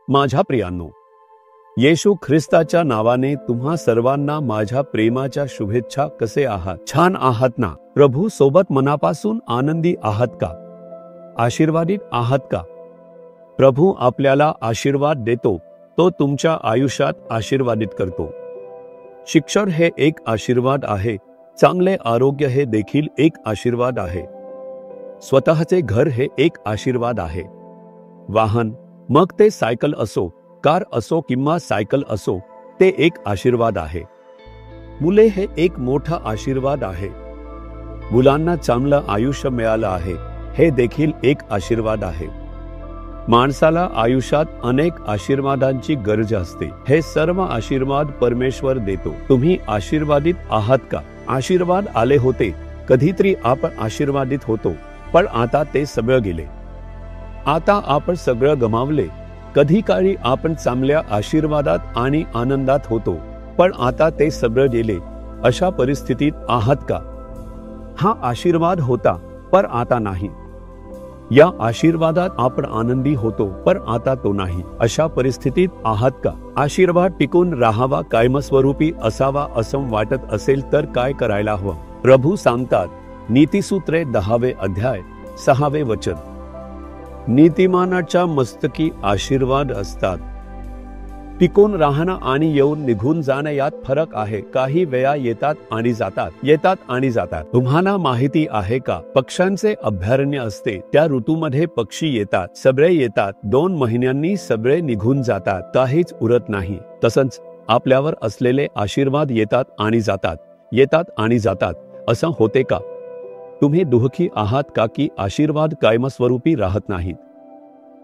माझ्या प्रियांनो, येशू ख्रिस्ताच्या नावाने तुम्हा सर्वांना माझ्या प्रेमाच्या शुभेच्छा. कसे आहात? छान आहात ना? प्रभू सोबत मनापासून आनंदी आहात का? आशीर्वादित आहात का? प्रभू आपल्याला आशीर्वाद देतो, तो तुमच्या आयुष्यात आशीर्वादित करतो. शिक्षण हे एक आशीर्वाद आहे. चांगले आरोग्य हे देखील एक आशीर्वाद आहे. स्वतःचे घर हे एक आशीर्वाद आहे. वाहन, मग ते सायकल असो, कार असो किंवा सायकल असो, ते एक आशीर्वाद आहे. मुले हे एक मोठा आशीर्वाद आहे. मुलांना चांगलं आयुष्य मिळालं आहे, हे देखील एक आशीर्वाद आहे. माणसाला आयुष्यात अनेक आशीर्वादांची गरज असते. हे सर्व आशीर्वाद परमेश्वर देतो. तुम्ही आशीर्वादित आहात का? आशीर्वाद आले होते, कधीतरी आपण आशीर्वादित होतो, पण आता ते सगळं गेले. आता आपण सगळं गमावले. कधी काळी आपण चांगल्या आशीर्वादात आणि आनंदात होतो, पण आता ते सगळं गेले. अशा परिस्थितीत आहात का? हा आशीर्वाद होता, पण आता नाही. या आशीर्वादात आपण आनंदी होतो, पण आता तो नाही. अशा परिस्थितीत आहात का? आशीर्वाद टिकून राहावा, कायमस्वरूपी असावा असं वाटत असेल तर काय करायला हवं? प्रभू सांगतात, नीतिसूत्रे 10वे अध्याय 6वे वचन, नीतिमानाच्या मस्तकी आशीर्वाद असतात. टिकून राहणं आणि येऊन निघून जाणं यात फरक आहे. काही वेळा येतात आणि जातात. तुम्हाला माहिती आहे का, पक्ष्यांचे अभयारण्य असते, त्या ऋतूमध्ये पक्षी येतात, सगळे येतात, 2 महिन्यांनी सगळे निघून जातात, काहीच उरत नाही. तसंच आपल्यावर असलेले आशीर्वाद येतात आणि जातात, असं होते का? तुम्ही दुःखी आहात का की आशीर्वाद कायमस्वरूपी राहत नाहीत?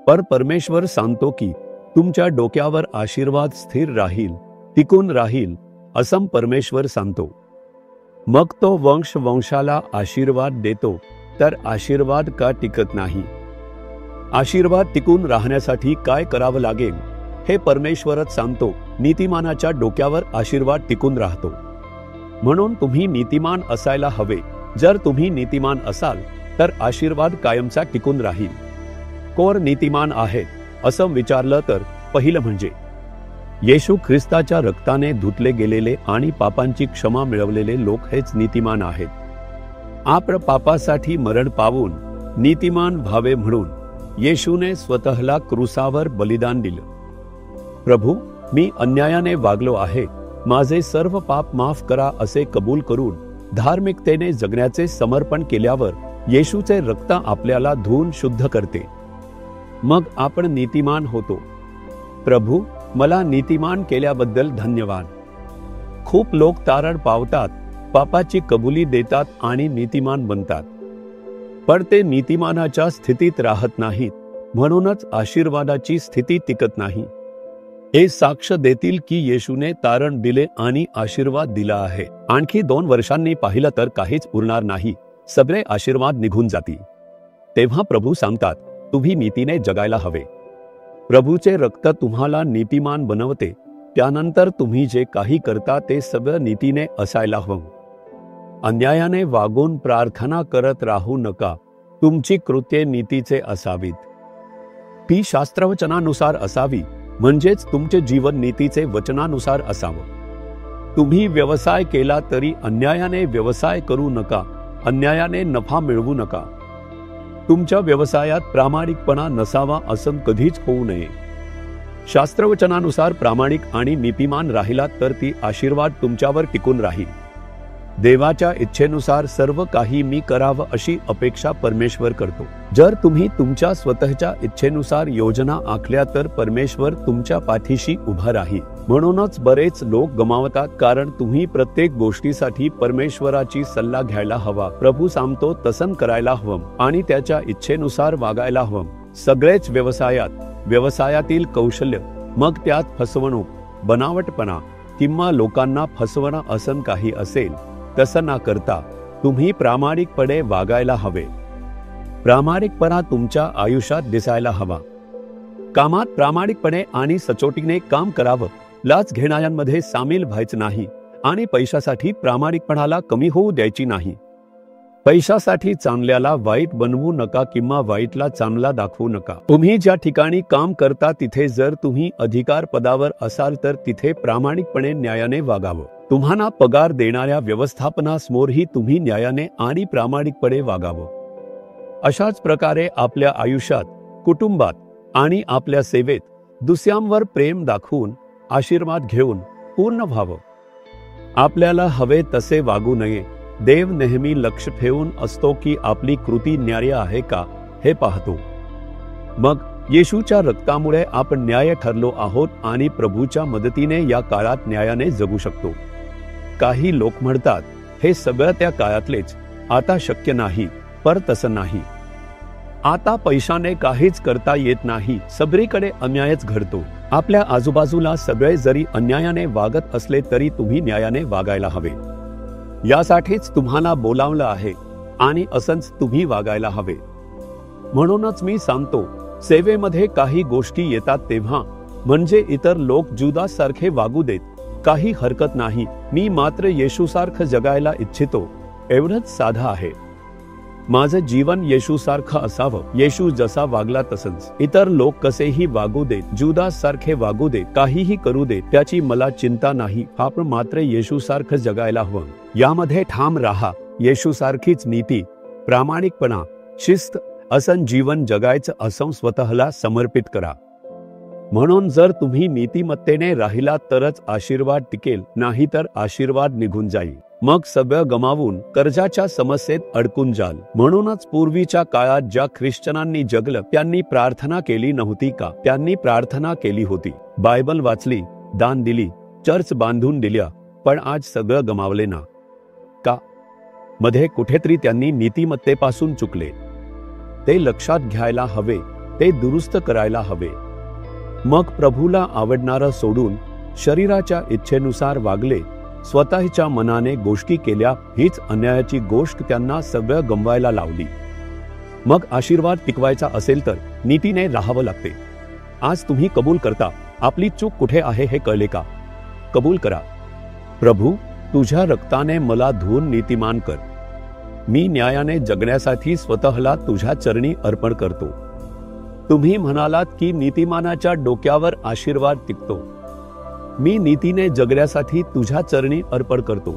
पर परमेश्वर सांगतो की तुमच्या डोक्यावर आशीर्वाद स्थिर राहील, टिकून राहील, असं परमेश्वर सांगतो. मग तो वंशाला आशीर्वाद देतो, तर आशीर्वाद का टिकत नाही? आशीर्वाद टिकून राहण्यासाठी काय करावं लागेल हे परमेश्वरच सांगतो. नीतिमानाच्या डोक्यावर आशीर्वाद टिकून राहतो. म्हणून तुम्ही नीतिमान असायला हवे. जर तुम्ही नीतिमान असाल तर आशीर्वाद कायमचा टिकून राहील. कोण नीतिमान आहेत असं विचारलं तर पहिलं म्हणजे येशू ख्रिस्ताच्या रक्ताने धुतले गेलेले आणि पापांची क्षमा मिळवलेले लोक हेच नीतिमान आहेत. आपण पापासाठी मरण पावून नीतिमान व्हावे म्हणून येशूने स्वतःला क्रूसावर बलिदान दिलं. प्रभू, मी अन्यायाने वागलो आहे, माझे सर्व पाप माफ करा असे कबूल करून धार्मिकतेने जगण्याचे समर्पण केल्यावर येशूचे रक्त आपल्याला धुवून शुद्ध करते. मग आपण नीतिमान होतो. प्रभू, मला नीतिमान केल्याबद्दल धन्यवाद. खूप लोक तारण पावतात, पापाची कबुली देतात आणि नीतिमान बनतात, पण ते नीतिमानाच्या स्थितीत राहत नाहीत. म्हणूनच आशीर्वादाची स्थिती टिकत नाही. हे साक्ष देतील की येशूने तारण दिले आणि आशीर्वाद दिला आहे. आणखी 2 वर्षांनी पाहिलं तर काहीच उरणार नाही, सगळे आशीर्वाद निघून जातील. तेव्हा प्रभू सांगतात, तुम्ही नीतीने जगायला हवे. प्रभूचे रक्त तुम्हाला नीतिमान बनवते. त्यानंतर तुम्ही जे काही करता ते सगळं नीतीने असायला हवं. अन्यायाने वागून प्रार्थना करत राहू नका. तुमची कृत्ये नीतीचे असावीत. ती शास्त्रवचनानुसार असावी, म्हणजेच तुमचे जीवन नीतीचे वचनानुसार असावं. तुम्ही व्यवसाय केला तरी अन्यायाने व्यवसाय करू नका, अन्यायाने नफा मिळवू नका. तुमच्या व्यवसायात प्रामाणिकपणा नसावा असं कधीच होऊ नये. शास्त्रवचनानुसार प्रामाणिक आणि नीतिमान राहिलात तर ती आशीर्वाद तुमच्यावर टिकून राहील. देवाच्या इच्छेनुसार सर्व काही मी करावं अशी अपेक्षा परमेश्वर करतो. जर तुम्ही तुमच्या स्वतःच्या इच्छेनुसार योजना आखल्या तर परमेश्वर तुमच्या पाठीशी उभा राहील. म्हणूनच बरेच लोक गमावतात, कारण तुम्ही प्रत्येक गोष्टीसाठी परमेश्वराची सल्ला घ्यायला हवा. प्रभू सांगतो तसं करायला हवं आणि त्याच्या इच्छेनुसार वागायला हवं. सगळेच व्यवसायातील कौशल्य, मग त्यात फसवणूक, बनावटपणा किंवा लोकांना फसवणं असं काही असेल, तसं न करता तुम्ही प्रामाणिकपणे वागायला हवे. प्रामाणिकपणा तुमच्या आयुष्यात दिसायला हवा. कामात प्रामाणिकपणे आणि सचोटीने काम करावं. लाच घेणाऱ्यांमध्ये सामील व्हायचं नाही. आणि पैशासाठी प्रामाणिकपणाला कमी होऊ द्यायची नाही. पैशासाठी चांगल्याला वाईट बनवू नका किंवा वाईटला चांगला दाखवू नका. तुम्ही ज्या ठिकाणी काम करता तिथे जर तुम्ही अधिकार पदावर असाल तर तिथे प्रामाणिकपणे न्यायाने वागावं. तुम्हाला पगार देणाऱ्या व्यवस्थापनासमोरही तुम्ही न्यायाने आणि प्रामाणिकपणे वागावं. अशाच प्रकारे आपल्या आयुष्यात, कुटुंबात आणि आपल्या सेवेत दुसऱ्यांवर प्रेम दाखवून आशीर्वाद घेऊन पूर्ण व्हावं. आपल्याला हवे तसे वागू नये. देव नेहमी लक्ष ठेवून असतो की आपली कृती न्याय्य आहे का हे पाहतो. मग येशूच्या रक्तामुळे आपण न्याय ठरलो आहोत आणि प्रभूच्या मदतीने या काळात न्यायाने जगू शकतो. काही लोक म्हणतात हे सगळं त्या काळातलेच, आता शक्य नाही. पर तसं नाही. आता पैशाने काहीच करता येत नाही. सगळीकडे अन्यायच घडतो. आपल्या आजूबाजूला सगळे जरी अन्यायाने वागत असले तरी तुम्ही न्यायाने वागायला हवे. यासाठीच तुम्हाला बोलावलं आहे आणि असंच तुम्ही वागायला हवे. म्हणूनच मी सांगतो, सेवेमध्ये काही गोष्टी येतात तेव्हा म्हणजे इतर लोक जुदास सारखे वागू देत, काही हरकत नाही. मी मात्र येशूसारखं जगायला इच्छितो. एवढंच साधं आहे. माझं जीवन येशूसारखं असावं. येशू जसा वागला तसंच इतर लोक कसेही वागू देत, जुदास सारखे वागू देत, काहीही करू देत, त्याची मला चिंता नाही. आपण मात्र येशूसारखं जगायला हवं. यामध्ये ठाम राहा. येशूसारखीच नीती, प्रामाणिकपणा, शिस्त असं जीवन जगायचं असं स्वतःला समर्पित करा. म्हणून जर तुम्ही नीतिमत्तेने राहिलात तरच आशीर्वाद टिकेल, नाहीतर आशीर्वाद निघून जाईल. मग सगळं गमावून कर्जाच्या समस्येत अडकून जाल. म्हणूनच पूर्वीच्या काळात ज्या ख्रिश्चनांनी जगलं त्यांनी प्रार्थना केली नव्हती का? त्यांनी प्रार्थना केली होती. बायबल वाचली, दान दिली, चर्च बांधून दिल्या, पण आज सगळं गमावले ना का? मध्ये कुठेतरी त्यांनी नीतिमत्तेपासून चुकले. ते लक्षात घ्यायला हवे, ते दुरुस्त करायला हवे. मग प्रभूला आवडणारं सोडून शरीराच्या इच्छेनुसार वागले, स्वतःच्या मनाने गोष्टी केल्या. हीच अन्यायाची गोष्ट त्यांना सगळं गमवायला लावली. मग आशीर्वाद टिकवायचा असेल तर नीतीने राहावं लागते. आज तुम्ही कबूल करता, आपली चूक कुठे आहे हे कळले का? कबूल करा. प्रभू, तुझ्या रक्ताने मला धुवून नीतिमान कर. मी न्यायाने जगण्यासाठी स्वतःला तुझ्या चरणी अर्पण करतो. तुम्ही म्हणालात की नीतिमानाच्या डोक्यावर आशीर्वाद टिकतो. मी नीतीने जगण्यासाठी तुझ्या चरणी अर्पण करतो.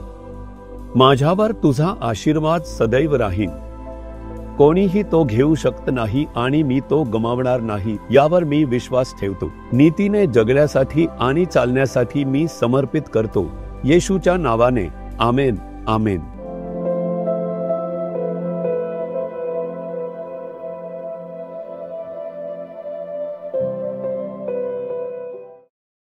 माझ्यावर तुझा आशीर्वाद सदैव राहील. कोणीही तो घेऊ शकत नाही आणि मी तो गमावणार नाही, यावर मी विश्वास ठेवतो. नीतीने जगण्यासाठी आणि चालण्यासाठी मी समर्पित करतो. येशूच्या नावाने आमेन. आमेन.